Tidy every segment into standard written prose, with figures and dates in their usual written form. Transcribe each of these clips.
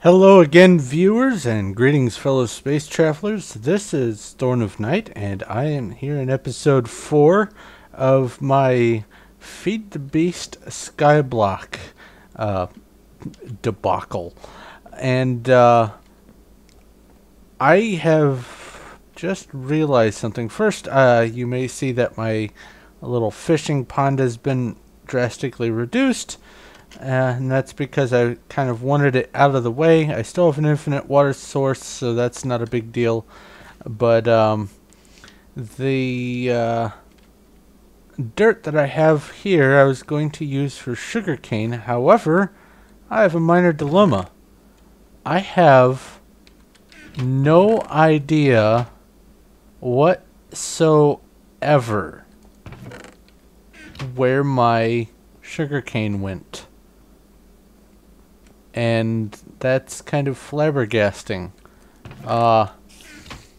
Hello again, viewers, and greetings, fellow space travelers. This is Thorn of Night, and I am here in episode 4 of my Feed the Beast Skyblock debacle. And I have just realized something. First, you may see that my little fishing pond has been drastically reduced. And that's because I kind of wanted it out of the way. I still have an infinite water source, so that's not a big deal. But the dirt that I have here I was going to use for sugarcane. However, I have a minor dilemma. I have no idea whatsoever where my sugarcane went. And that's kind of flabbergasting.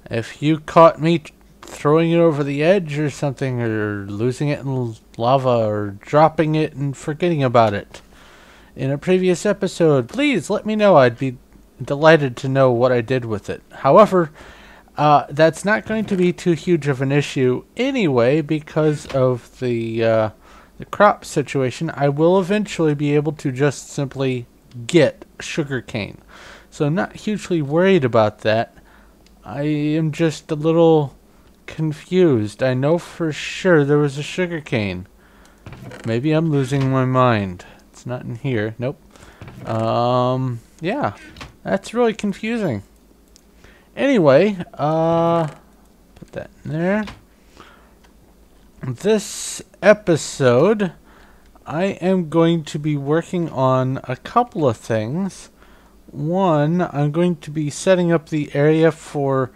If you caught me throwing it over the edge or something, or losing it in lava, or dropping it and forgetting about it in a previous episode, please let me know. I'd be delighted to know what I did with it. However, that's not going to be too huge of an issue anyway because of the crop situation. I will eventually be able to just simply get sugarcane. So I'm not hugely worried about that. I am just a little confused. I know for sure there was a sugarcane. Maybe I'm losing my mind. It's not in here. Nope. Yeah. That's really confusing. Anyway, put that in there. This episode I am going to be working on a couple of things. One, I'm going to be setting up the area for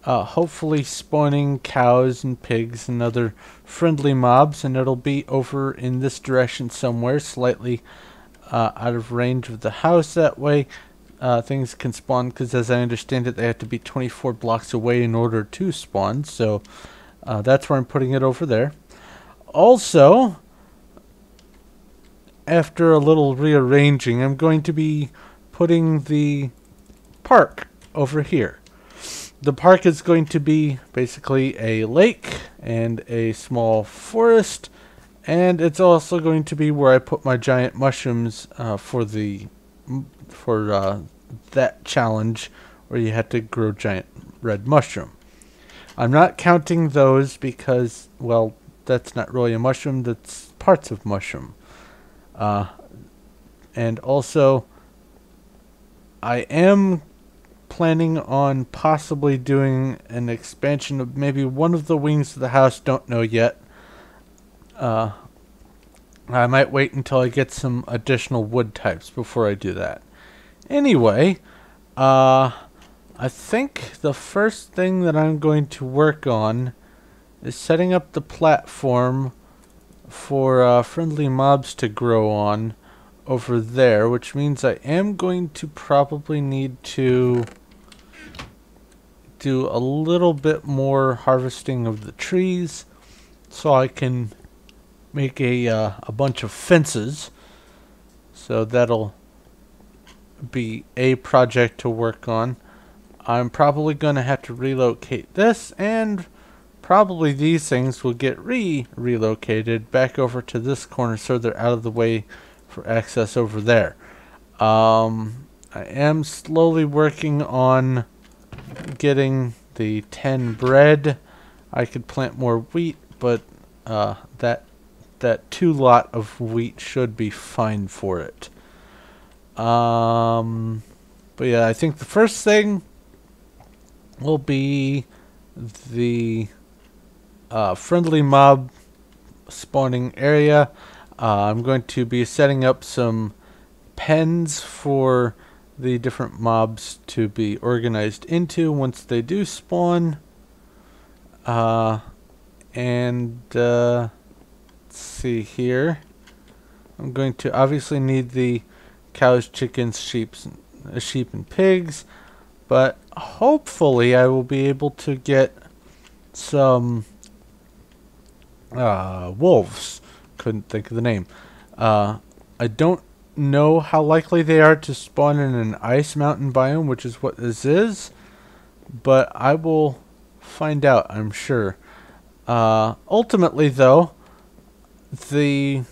hopefully spawning cows and pigs and other friendly mobs, and it'll be over in this direction somewhere, slightly out of range of the house. That way things can spawn, because as I understand it, they have to be 24 blocks away in order to spawn. So that's where I'm putting it, over there. Also, after a little rearranging, I'm going to be putting the park over here. The park is going to be basically a lake and a small forest, and it's also going to be where I put my giant mushrooms for that challenge where you had to grow giant red mushroom. I'm not counting those because, well, that's not really a mushroom, that's parts of mushroom. And also, I am planning on possibly doing an expansion of maybe one of the wings of the house. Don't know yet. I might wait until I get some additional wood types before I do that. Anyway, I think the first thing that I'm going to work on is setting up the platform for friendly mobs to grow on over there, which means I am going to probably need to do a little bit more harvesting of the trees so I can make a bunch of fences. So that'll be a project to work on. I'm probably going to have to relocate this, and probably these things will get relocated back over to this corner so they're out of the way for access over there. I am slowly working on getting the 10 bread. I could plant more wheat, but that 2 lot of wheat should be fine for it. But yeah, I think the first thing will be the friendly mob spawning area. I'm going to be setting up some pens for the different mobs to be organized into once they do spawn. Let's see here. I'm going to obviously need the cows, chickens, sheep and pigs, but hopefully I will be able to get some wolves. Couldn't think of the name. I don't know how likely they are to spawn in an ice mountain biome, which is what this is, but I will find out, I'm sure. Ultimately, though, the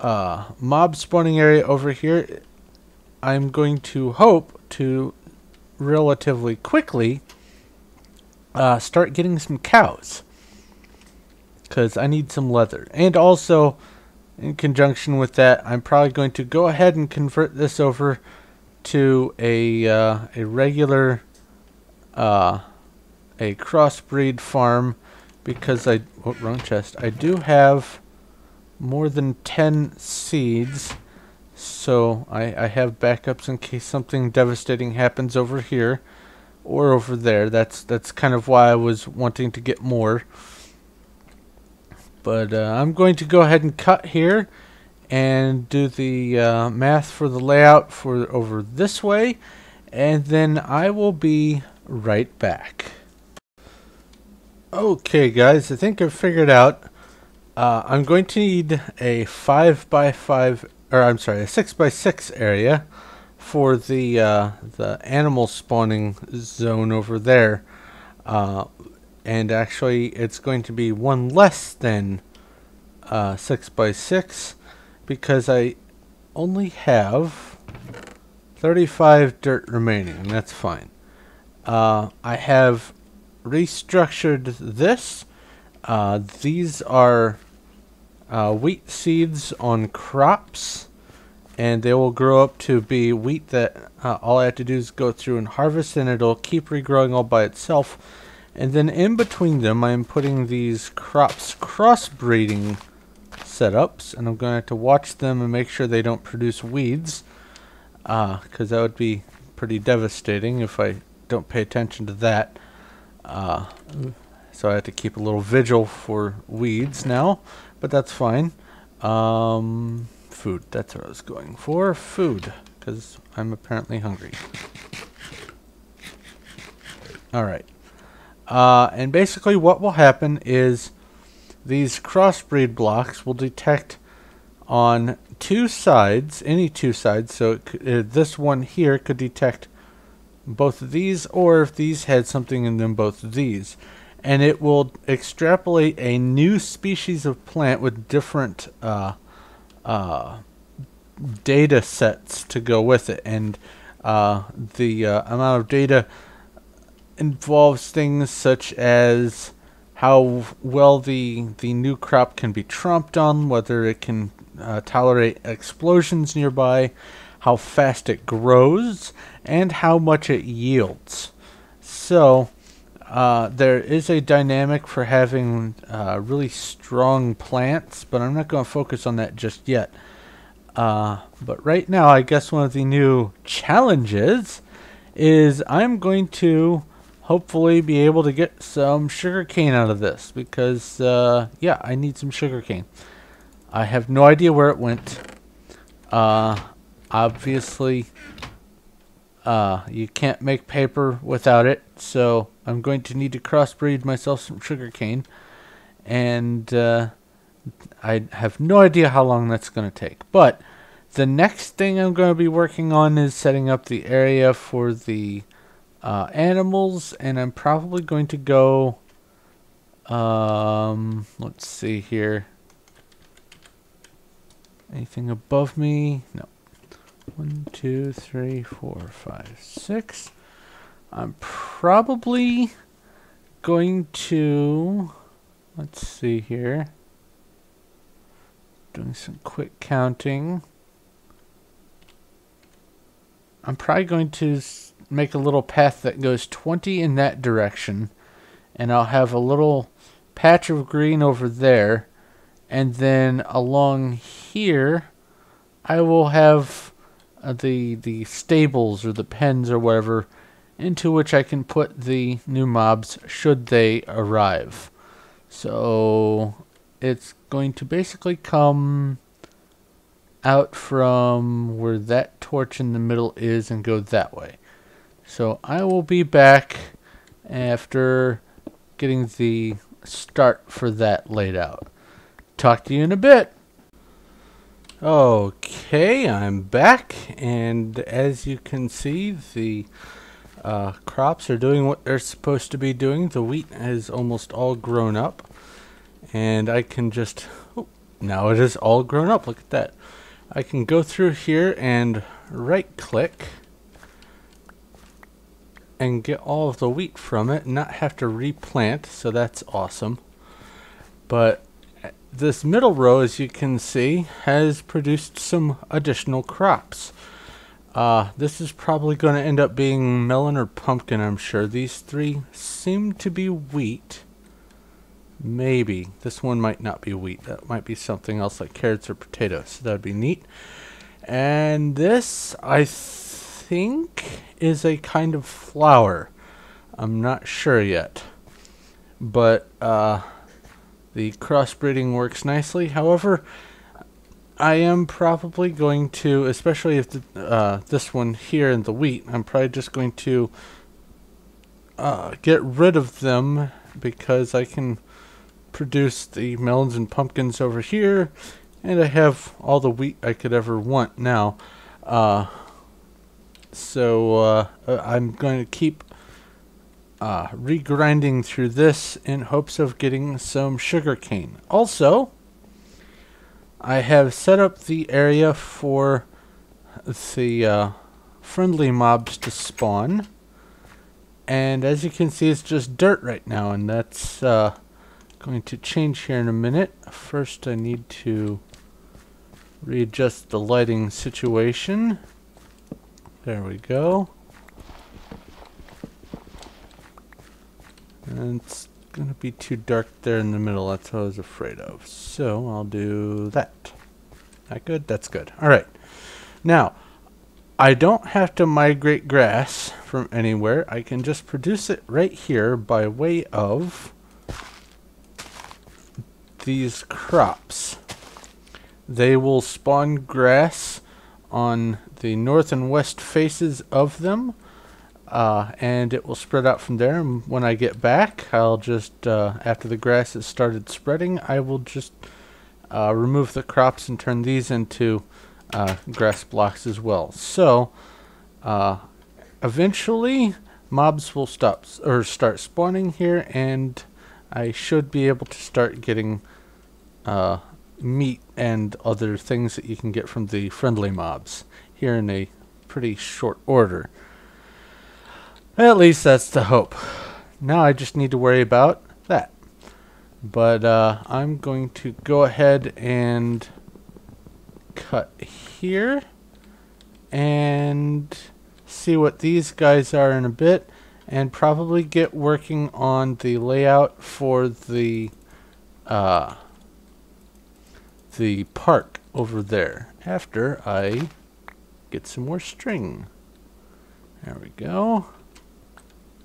mob spawning area over here, I'm going to hope to relatively quickly start getting some cows, because I need some leather. And also, in conjunction with that, I'm probably going to go ahead and convert this over to a regular a crossbreed farm, because wrong chest. I do have more than 10 seeds, so I have backups in case something devastating happens over here or over there. That's kind of why I was wanting to get more. But I'm going to go ahead and cut here and do the math for the layout for over this way, and then I will be right back. Okay guys, I think I've figured out I'm going to need a 5x5, or I'm sorry, a 6x6 area for the animal spawning zone over there. And actually it's going to be one less than 6x6, because I only have 35 dirt remaining, and that's fine. I have restructured this. These are wheat seeds on crops, and they will grow up to be wheat that all I have to do is go through and harvest, and it'll keep regrowing all by itself. And then in between them, I'm putting these crops crossbreeding setups, and I'm going to have to watch them and make sure they don't produce weeds, because that would be pretty devastating if I don't pay attention to that. So I have to keep a little vigil for weeds now, but that's fine. Food, that's what I was going for. Food, because I'm apparently hungry. Alright. And basically what will happen is these crossbreed blocks will detect on two sides, any two sides, so this one here could detect both of these, or if these had something in them, both of these. And it will extrapolate a new species of plant with different data sets to go with it. And the amount of data involves things such as how well the new crop can be tromped on, whether it can tolerate explosions nearby, how fast it grows, and how much it yields. So there is a dynamic for having really strong plants, but I'm not going to focus on that just yet. But right now, I guess one of the new challenges is I'm going to hopefully be able to get some sugarcane out of this, because yeah, I need some sugarcane. I have no idea where it went. Obviously, you can't make paper without it, so I'm going to need to crossbreed myself some sugarcane, and I have no idea how long that's going to take. But the next thing I'm going to be working on is setting up the area for the animals, and I'm probably going to go, let's see here. Anything above me? No. 1, 2, 3, 4, 5, 6. I'm probably going to, let's see here. Doing some quick counting. I'm probably going to make a little path that goes 20 in that direction, and I'll have a little patch of green over there, and then along here I will have the stables or the pens or whatever, into which I can put the new mobs should they arrive. So it's going to basically come out from where that torch in the middle is and go that way. So I will be back after getting the start for that laid out. Talk to you in a bit. Okay, I'm back, and as you can see, the crops are doing what they're supposed to be doing. The wheat is almost all grown up, and I can just... Oh, now it is all grown up. Look at that. I can go through here and right-click and get all of the wheat from it and not have to replant, so that's awesome. But this middle row, as you can see, has produced some additional crops. This is probably going to end up being melon or pumpkin, I'm sure. These three seem to be wheat. Maybe. This one might not be wheat. That might be something else like carrots or potatoes. So that would be neat. And this, I think, is a kind of flower. I'm not sure yet. But, the crossbreeding works nicely. However, I am probably going to, especially if this one here in the wheat, I'm probably just going to get rid of them because I can produce the melons and pumpkins over here, and I have all the wheat I could ever want now. So I'm going to keep regrinding through this in hopes of getting some sugarcane. Also, I have set up the area for the friendly mobs to spawn, and as you can see, it's just dirt right now, and that's going to change here in a minute. First, I need to readjust the lighting situation. There we go. And it's going to be too dark there in the middle. That's what I was afraid of. So I'll do that. That good? That's good. Alright. Now, I don't have to migrate grass from anywhere. I can just produce it right here by way of these crops. They will spawn grass on the north and west faces of them. And it will spread out from there. And when I get back, I'll just, after the grass has started spreading, I will just remove the crops and turn these into grass blocks as well. So, eventually, mobs will start spawning here, and I should be able to start getting meat and other things that you can get from the friendly mobs here in a pretty short order. At least that's the hope. Now I just need to worry about that. But I'm going to go ahead and cut here and see what these guys are in a bit, and probably get working on the layout for the park over there after I get some more string. There we go.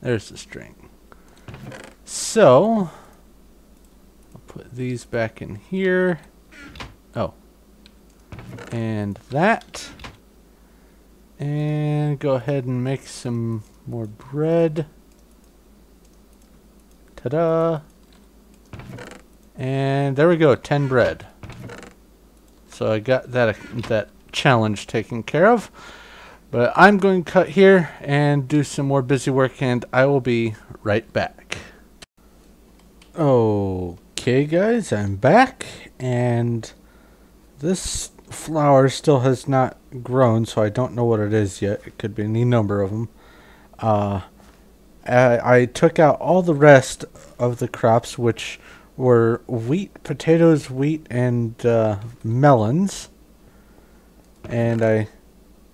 There's the string. So, I'll put these back in here. Oh. And that. And go ahead and make some more bread. Ta-da. And there we go, 10 bread. So I got that challenge taken care of. But I'm going to cut here and do some more busy work, and I will be right back. Okay guys, I'm back, and this flower still has not grown, so I don't know what it is yet. It could be any number of them. I took out all the rest of the crops, which were wheat, potatoes, wheat, and melons. And I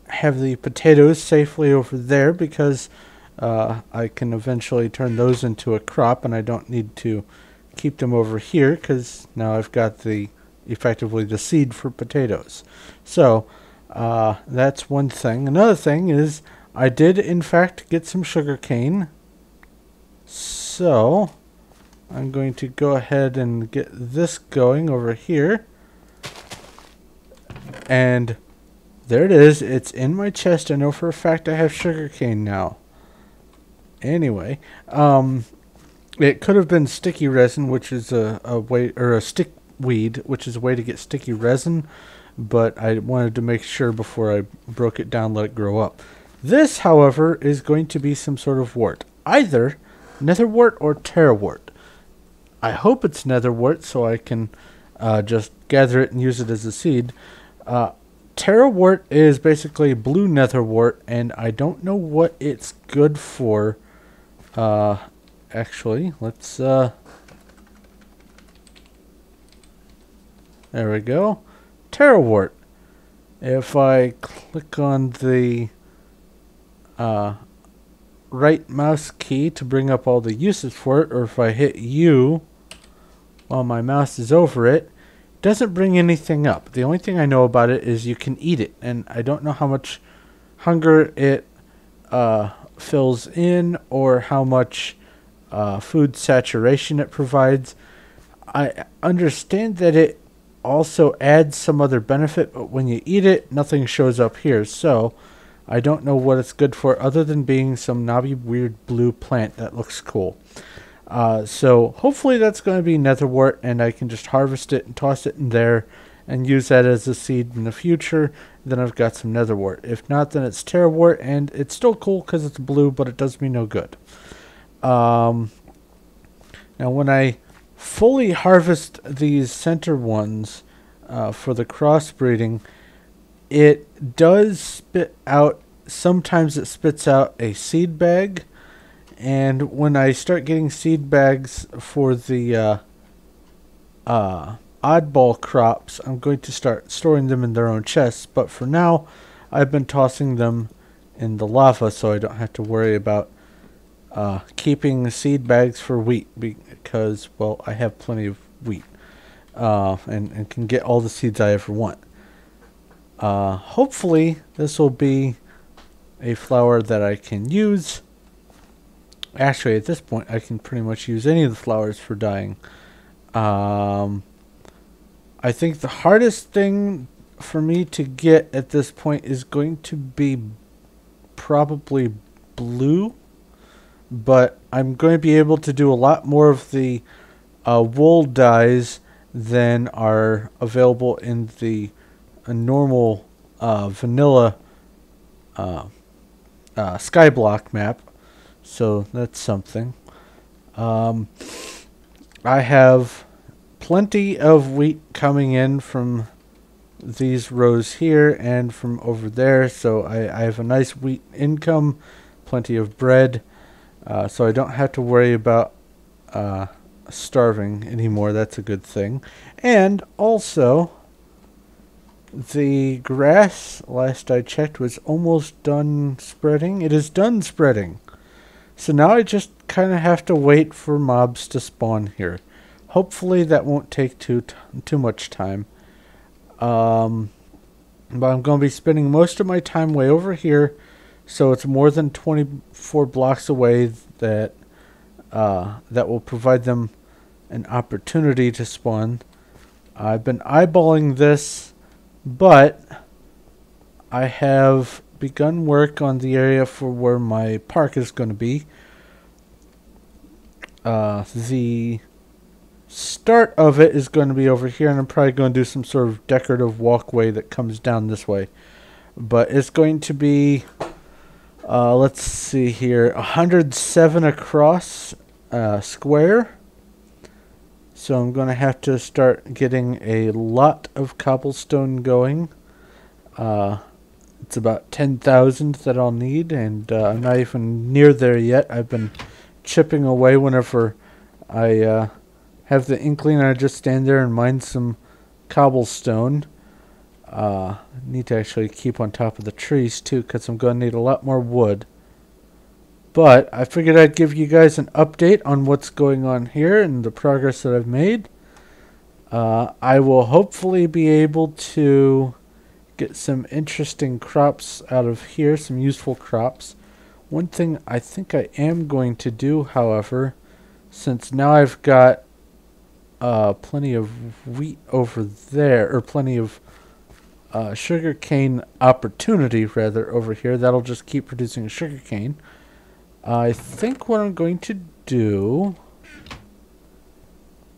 have the potatoes safely over there because I can eventually turn those into a crop, and I don't need to keep them over here because now I've got effectively the seed for potatoes. So that's one thing. Another thing is I did in fact get some sugar cane, so I'm going to go ahead and get this going over here, and there it is. It's in my chest. I know for a fact I have sugarcane now. Anyway, it could have been sticky resin, which is a way, or a stickweed, which is a way to get sticky resin. but I wanted to make sure before I broke it down, let it grow up. This, however, is going to be some sort of wart. Either netherwort or terrawort. I hope it's netherwort so I can just gather it and use it as a seed. Terrawort is basically blue netherwort, and I don't know what it's good for. Actually, let's... there we go. Terrawort. If I click on the right mouse key to bring up all the uses for it, or if I hit U while my mouse is over it, it doesn't bring anything up. The only thing I know about it is you can eat it, and I don't know how much hunger it fills in or how much food saturation it provides. I understand that it also adds some other benefit, but when you eat it, nothing shows up here, so I don't know what it's good for other than being some knobby weird blue plant that looks cool. So hopefully that's going to be netherwort, and I can just harvest it and toss it in there and use that as a seed in the future. Then I've got some netherwort. If not, then it's terrawort, and it's still cool because it's blue, but it does me no good. Now when I fully harvest these center ones for the crossbreeding, it does spit out, sometimes it spits out a seed bag, and when I start getting seed bags for the oddball crops, I'm going to start storing them in their own chests, but for now I've been tossing them in the lava so I don't have to worry about keeping seed bags for wheat, because, well, I have plenty of wheat and can get all the seeds I ever want. Hopefully this will be a flower that I can use. Actually, at this point I can pretty much use any of the flowers for dyeing. I think the hardest thing for me to get at this point is going to be probably blue, but I'm going to be able to do a lot more of the wool dyes than are available in the normal vanilla Skyblock map, so that's something. I have plenty of wheat coming in from these rows here and from over there, so I have a nice wheat income, plenty of bread, so I don't have to worry about starving anymore. That's a good thing. And also, the grass, last I checked, was almost done spreading. It is done spreading. So now I just kind of have to wait for mobs to spawn here. Hopefully that won't take too much time. But I'm going to be spending most of my time way over here, so it's more than 24 blocks away that will provide them an opportunity to spawn. I've been eyeballing this, but I have begun work on the area for where my park is going to be. The start of it is going to be over here, and I'm probably going to do some sort of decorative walkway that comes down this way. But it's going to be, let's see here, 107 across square. So I'm going to have to start getting a lot of cobblestone going. It's about 10,000 that I'll need, and I'm not even near there yet. I've been chipping away whenever I have the inkling. I just stand there and mine some cobblestone. Need to actually keep on top of the trees too, because I'm going to need a lot more wood. But I figured I'd give you guys an update on what's going on here and the progress that I've made. I will hopefully be able to get some interesting crops out of here, some useful crops. One thing I think I am going to do, however, since now I've got plenty of wheat over there, or plenty of sugarcane opportunity, rather, over here, that'll just keep producing sugarcane. I think what I'm going to do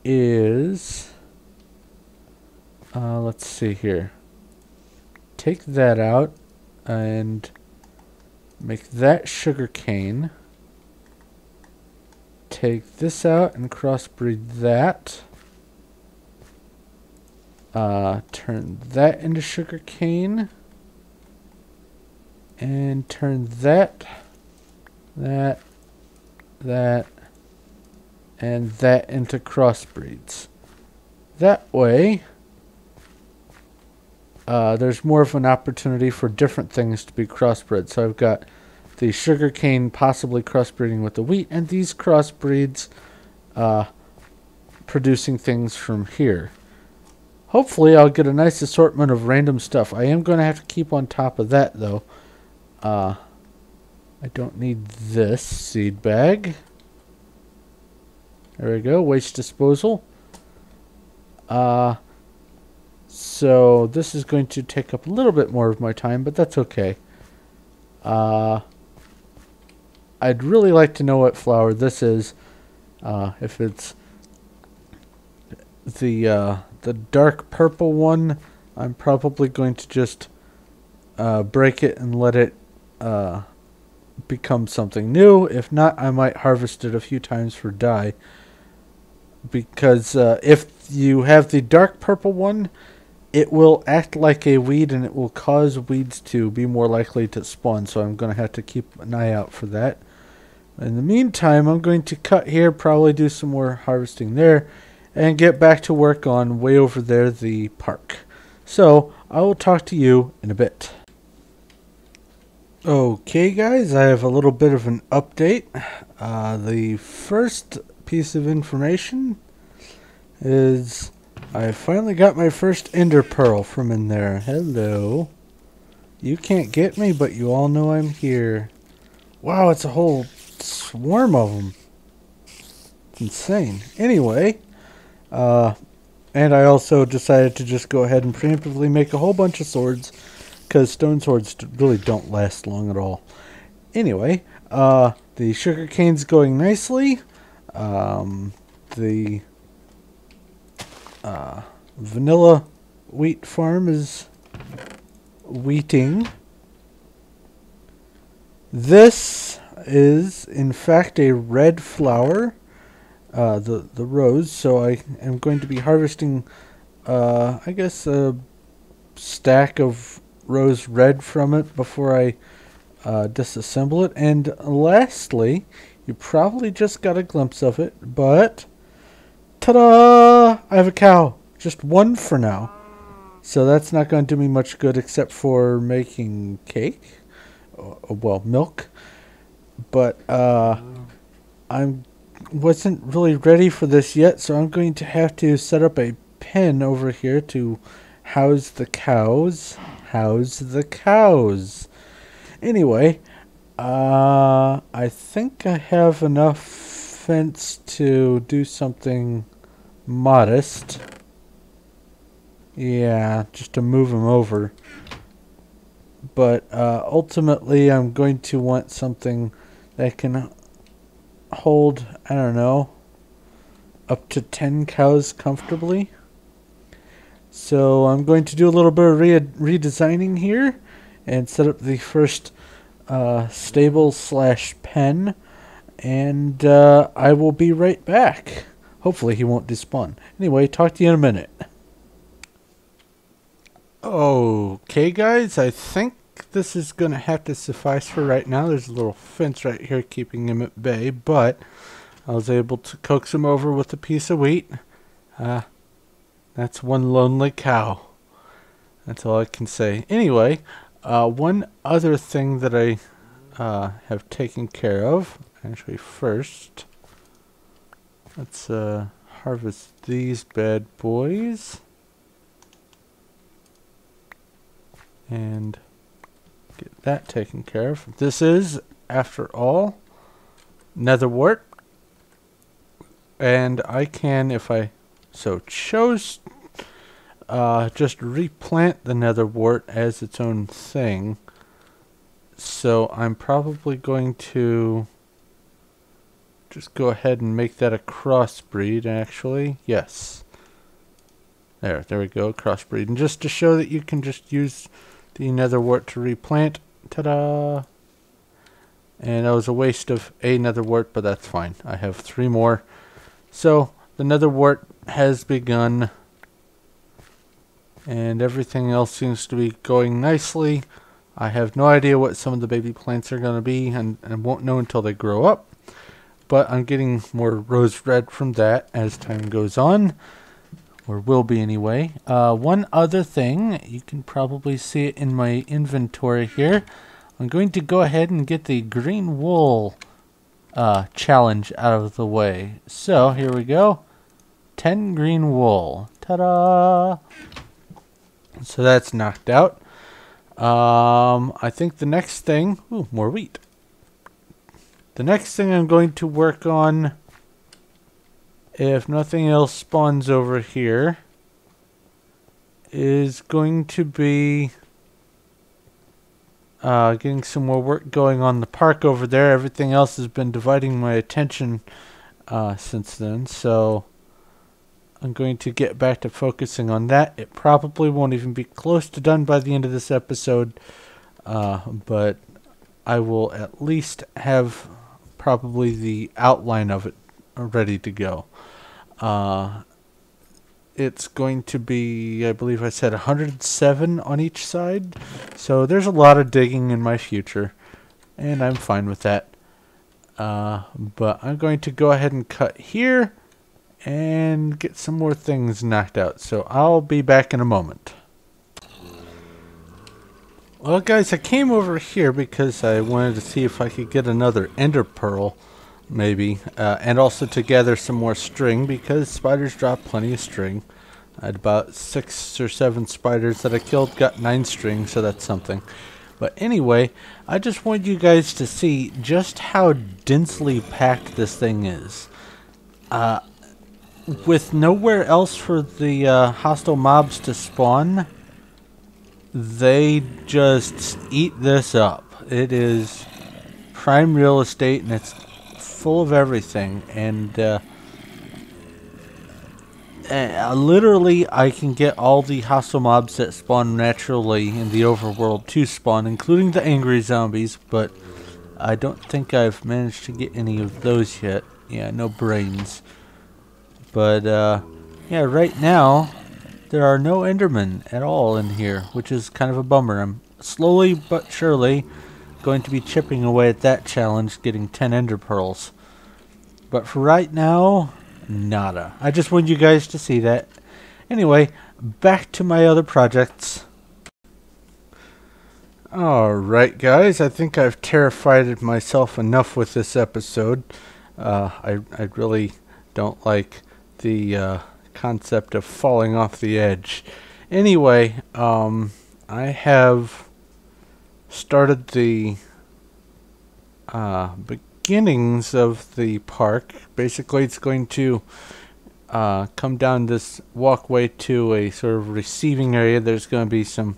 is, let's see here. take that out and make that sugar cane. Take this out and crossbreed that. Turn that into sugar cane. And turn that, and that into crossbreeds. That way, there's more of an opportunity for different things to be crossbred. So I've got the sugarcane possibly crossbreeding with the wheat, and these crossbreeds producing things from here. Hopefully I'll get a nice assortment of random stuff. I am going to have to keep on top of that, though. I don't need this seed bag. There we go, waste disposal. So this is going to take up a little bit more of my time, but that's okay. I'd really like to know what flower this is. If it's the dark purple one, I'm probably going to just break it and let it become something new. If not, I might harvest it a few times for dye. Because if you have the dark purple one, it will act like a weed and it will cause weeds to be more likely to spawn. So I'm going to have to keep an eye out for that. In the meantime, I'm going to cut here, probably do some more harvesting there, and get back to work on way over there, the park. So I will talk to you in a bit. Okay guys, I have a little bit of an update. The first piece of information is I finally got my first ender pearl from in there. Hello. You can't get me, but you all know I'm here. Wow, it's a whole swarm of them. It's insane. Anyway, and I also decided to just go ahead and preemptively make a whole bunch of swords, because stone swords really don't last long at all. Anyway, the sugar cane's going nicely. The vanilla wheat farm is wheating. This is in fact a red flower, the rose, so I am going to be harvesting I guess a stack of rose red from it before I disassemble it. And lastly, you probably just got a glimpse of it, but ta-da! I have a cow. Just one for now. So that's not going to do me much good except for making cake. Well, milk. But I wasn't really ready for this yet, so I'm going to have to set up a pen over here to house the cows. House the cows. Anyway, I think I have enough fence to do something modest. Yeah, just to move them over. But ultimately, I'm going to want something that can hold, I don't know, up to 10 cows comfortably. So I'm going to do a little bit of redesigning here and set up the first stable / pen, and I will be right back. Hopefully he won't despawn. Anyway, talk to you in a minute. Okay guys, I think this is going to have to suffice for right now. There's a little fence right here keeping him at bay, but I was able to coax him over with a piece of wheat. That's one lonely cow. That's all I can say. Anyway, one other thing that I have taken care of, actually first, let's harvest these bad boys. And get that taken care of. This is, after all, netherwort. And I can, if I so chose, just replant the netherwort as its own thing. So I'm probably going to just go ahead and make that a crossbreed, actually. Yes. There we go, crossbreed. And just to show that you can just use the nether wart to replant. Ta-da! And that was a waste of a nether wart, but that's fine. I have 3 more. So the nether wart has begun. And everything else seems to be going nicely. I have no idea what some of the baby plants are going to be, and won't know until they grow up. But I'm getting more rose red from that as time goes on. Or will be anyway. One other thing, you can probably see it in my inventory here. I'm going to go ahead and get the green wool challenge out of the way. So here we go. 10 green wool. Ta-da! So that's knocked out. I think the next thing... Ooh, more wheat. The next thing I'm going to work on, if nothing else spawns over here, is going to be getting some more work going on the park over there. Everything else has been dividing my attention since then, so I'm going to get back to focusing on that. It probably won't even be close to done by the end of this episode, but I will at least have probably the outline of it ready to go. It's going to be, I believe I said 107 on each side, so there's a lot of digging in my future, and I'm fine with that. But I'm going to go ahead and cut here and get some more things knocked out. So I'll be back in a moment. Well guys, I came over here because I wanted to see if I could get another ender pearl, maybe, and also to gather some more string because spiders drop plenty of string. I had about 6 or 7 spiders that I killed, got 9 string, so that's something. But anyway, I just wanted you guys to see just how densely packed this thing is. With nowhere else for the hostile mobs to spawn, they just eat this up. It is prime real estate, and it's full of everything. And literally, I can get all the hostile mobs that spawn naturally in the overworld to spawn, including the angry zombies. But I don't think I've managed to get any of those yet. Yeah, no brains. But, yeah, right now, there are no Endermen at all in here, which is kind of a bummer. I'm slowly but surely going to be chipping away at that challenge, getting 10 Ender Pearls. But for right now, nada. I just wanted you guys to see that. Anyway, back to my other projects. Alright, guys, I think I've terrified myself enough with this episode. I really don't like the concept of falling off the edge. Anyway, I have started the beginnings of the park. Basically, it's going to come down this walkway to a sort of receiving area. There's going to be some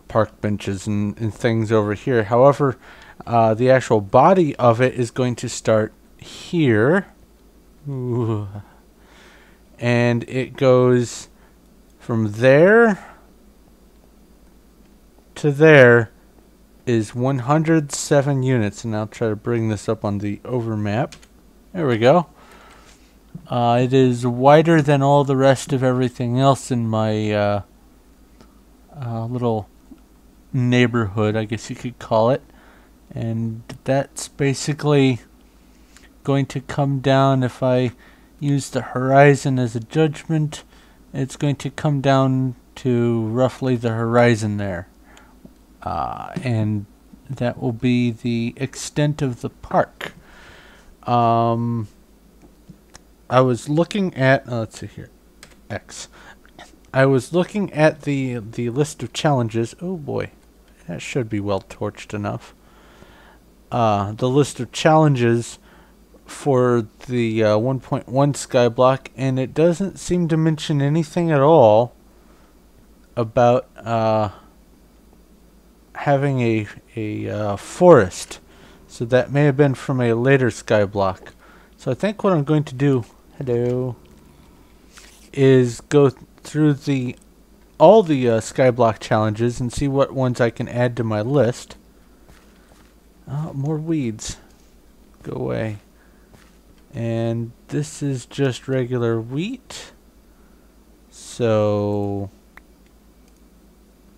park benches and things over here. However, the actual body of it is going to start here. Ooh. And it goes from there to there is 107 units. And I'll try to bring this up on the overmap. There we go. It is wider than all the rest of everything else in my little neighborhood, I guess you could call it. And that's basically going to come down. If I use the horizon as a judgment, it's going to come down to roughly the horizon there. And that will be the extent of the park. I was looking at, let's see here, X. I was looking at the list of challenges. Oh boy, that should be well torched enough. The list of challenges for the 1.1 Skyblock, and it doesn't seem to mention anything at all about having a forest. So that may have been from a later Skyblock. So I think what I'm going to do, hello, is go through the all the Skyblock challenges and see what ones I can add to my list. More weeds. Go away. And this is just regular wheat. So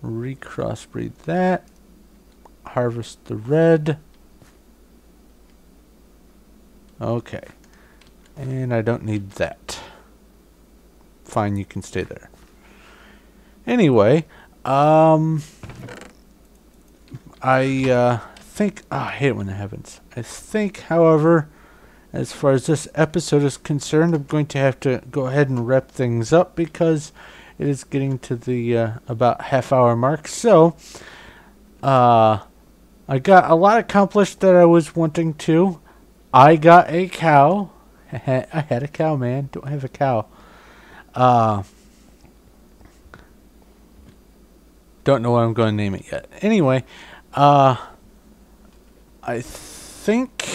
recrossbreed that. Harvest the red. Okay. And I don't need that. Fine, you can stay there. Anyway, I think... Oh, I hate it when that happens. I think, however, as far as this episode is concerned, I'm going to have to go ahead and wrap things up because it is getting to the about half-hour mark. So, I got a lot accomplished that I was wanting to. I got a cow. I had a cow, man. Don't have a cow. Don't know what I'm going to name it yet. Anyway, I think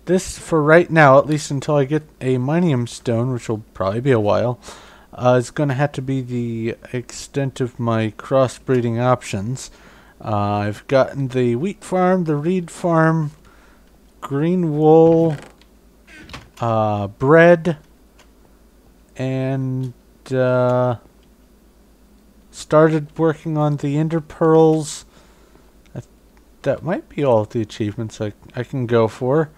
this, for right now, at least until I get a Minium Stone, which will probably be a while, is going to have to be the extent of my crossbreeding options. I've gotten the wheat farm, the reed farm, green wool, bread, and started working on the ender pearls. That might be all of the achievements I can go for.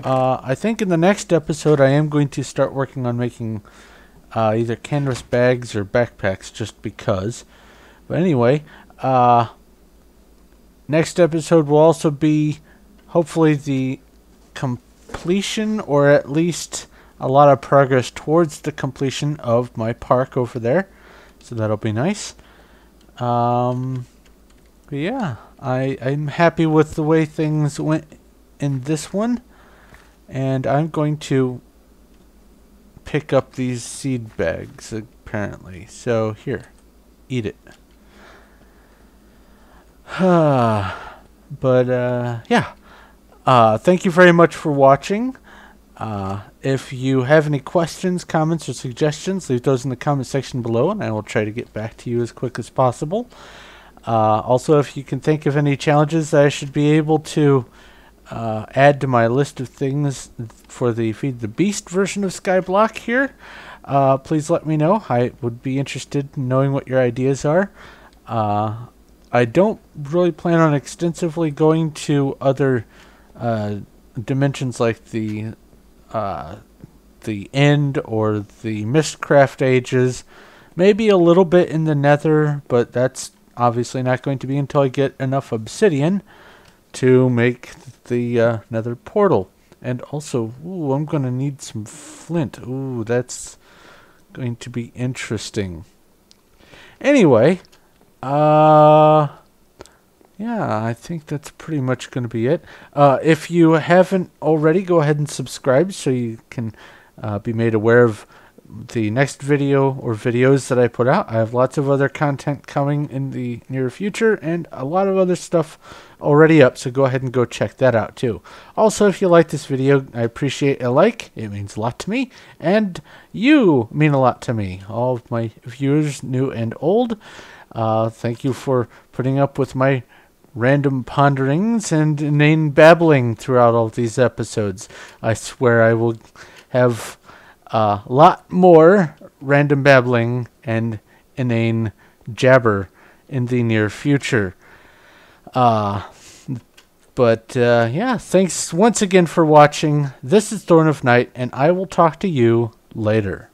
I think in the next episode I am going to start working on making either canvas bags or backpacks just because. But anyway, next episode will also be hopefully the completion, or at least a lot of progress towards the completion of my park over there. So that'll be nice. But yeah, I'm happy with the way things went in this one. And I'm going to pick up these seed bags, apparently. So here, eat it. But yeah. Thank you very much for watching. If you have any questions, comments, or suggestions, leave those in the comment section below, and I will try to get back to you as quick as possible. Also, if you can think of any challenges that I should be able to add to my list of things for the Feed the Beast version of Skyblock here, please let me know. I would be interested in knowing what your ideas are. I don't really plan on extensively going to other dimensions like the End or the Mistcraft Ages. Maybe a little bit in the Nether, but that's obviously not going to be until I get enough obsidian to make the Nether portal. And also, ooh, I'm going to need some flint. Ooh, that's going to be interesting. Anyway, yeah, I think that's pretty much going to be it. If you haven't already, go ahead and subscribe so you can be made aware of the next video or videos that I put out. I have lots of other content coming in the near future and a lot of other stuff already up, so go ahead and go check that out too. Also, if you like this video, I appreciate a like. It means a lot to me, and you mean a lot to me, all of my viewers, new and old. Thank you for putting up with my random ponderings and inane babbling throughout all these episodes. I swear I will have a lot more random babbling and inane jabber in the near future. But yeah, thanks once again for watching. This is Thorn of Night, and I will talk to you later.